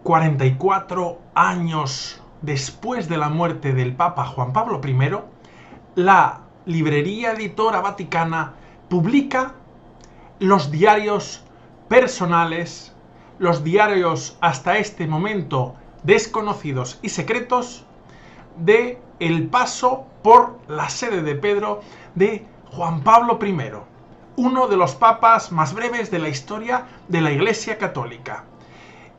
44 años después de la muerte del Papa Juan Pablo I, la librería editora vaticana publica los diarios personales, los diarios hasta este momento desconocidos y secretos de el paso por la sede de Pedro de Juan Pablo I, uno de los papas más breves de la historia de la Iglesia Católica.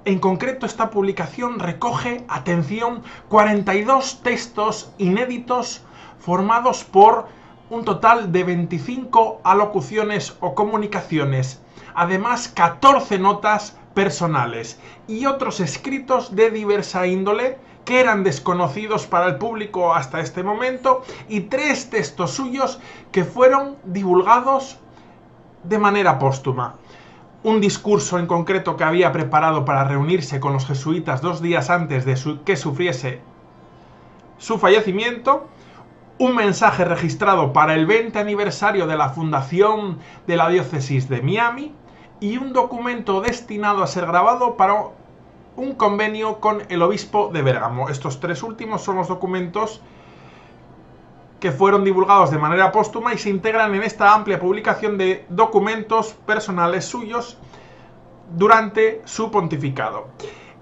En concreto, esta publicación recoge, atención, 42 textos inéditos formados por un total de 25 alocuciones o comunicaciones, además 14 notas personales y otros escritos de diversa índole que eran desconocidos para el público hasta este momento, y 3 textos suyos que fueron divulgados de manera póstuma. Un discurso en concreto que había preparado para reunirse con los jesuitas 2 días antes de que sufriese su fallecimiento, un mensaje registrado para el 20 aniversario de la fundación de la diócesis de Miami y un documento destinado a ser grabado para un convenio con el obispo de Bérgamo. Estos 3 últimos son los documentos que fueron divulgados de manera póstuma y se integran en esta amplia publicación de documentos personales suyos durante su pontificado.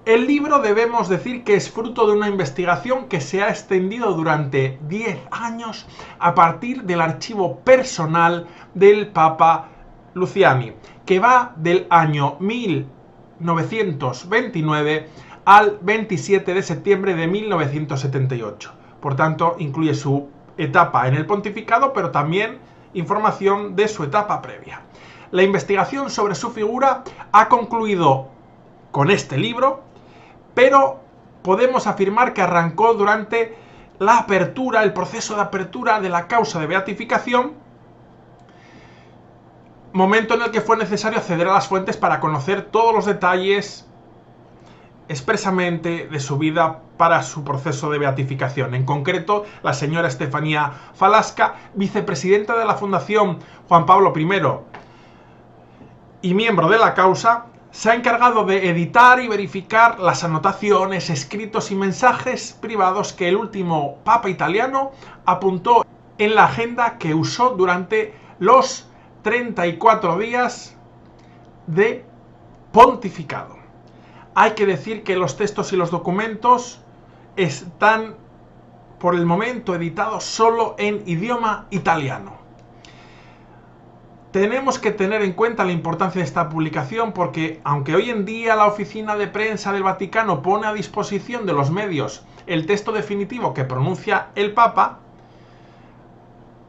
El libro, debemos decir, que es fruto de una investigación que se ha extendido durante 10 años a partir del archivo personal del Papa Luciani, que va del año 1929 al 27 de septiembre de 1978. Por tanto, incluye su etapa en el pontificado, pero también información de su etapa previa. La investigación sobre su figura ha concluido con este libro, pero podemos afirmar que arrancó durante la apertura, el proceso de apertura de la causa de beatificación, momento en el que fue necesario acceder a las fuentes para conocer todos los detalles expresamente de su vida para su proceso de beatificación. En concreto, la señora Estefanía Falasca, vicepresidenta de la Fundación Juan Pablo I y miembro de la causa, se ha encargado de editar y verificar las anotaciones, escritos y mensajes privados que el último Papa italiano apuntó en la agenda que usó durante los 34 días de pontificado. Hay que decir que los textos y los documentos están, por el momento, editados solo en idioma italiano. Tenemos que tener en cuenta la importancia de esta publicación porque, aunque hoy en día la oficina de prensa del Vaticano pone a disposición de los medios el texto definitivo que pronuncia el Papa,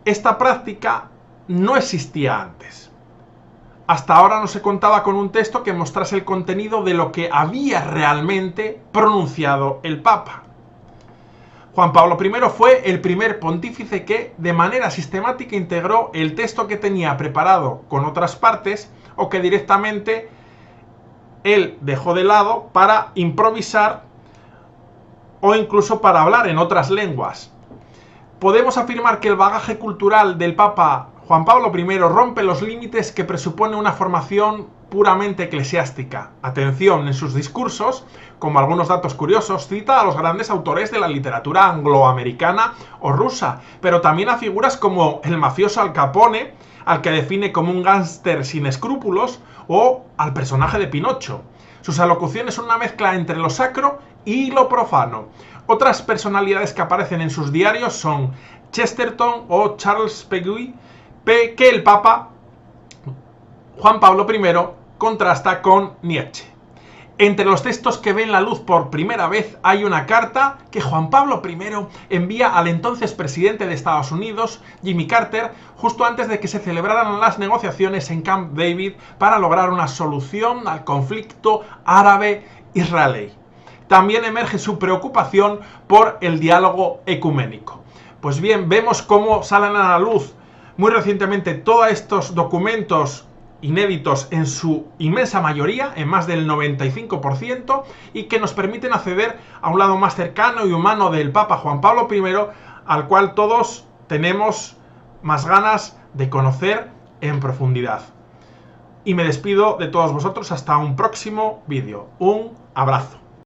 esta práctica no existía antes. Hasta ahora no se contaba con un texto que mostrase el contenido de lo que había realmente pronunciado el Papa. Juan Pablo I fue el primer pontífice que de manera sistemática integró el texto que tenía preparado con otras partes o que directamente él dejó de lado para improvisar o incluso para hablar en otras lenguas. Podemos afirmar que el bagaje cultural del Papa Juan Pablo I rompe los límites que presupone una formación puramente eclesiástica. Atención, en sus discursos, como algunos datos curiosos, cita a los grandes autores de la literatura angloamericana o rusa, pero también a figuras como el mafioso Al Capone, al que define como un gángster sin escrúpulos, o al personaje de Pinocho. Sus alocuciones son una mezcla entre lo sacro y lo profano. Otras personalidades que aparecen en sus diarios son Chesterton o Charles Peguy, que el Papa Juan Pablo I contrasta con Nietzsche. Entre los textos que ven la luz por primera vez hay una carta que Juan Pablo I envía al entonces presidente de Estados Unidos, Jimmy Carter, justo antes de que se celebraran las negociaciones en Camp David para lograr una solución al conflicto árabe-israelí. También emerge su preocupación por el diálogo ecuménico. Pues bien, vemos cómo salen a la luz muy recientemente todos estos documentos inéditos en su inmensa mayoría, en más del 95%, y que nos permiten acceder a un lado más cercano y humano del Papa Juan Pablo I, al cual todos tenemos más ganas de conocer en profundidad. Y me despido de todos vosotros hasta un próximo vídeo. Un abrazo.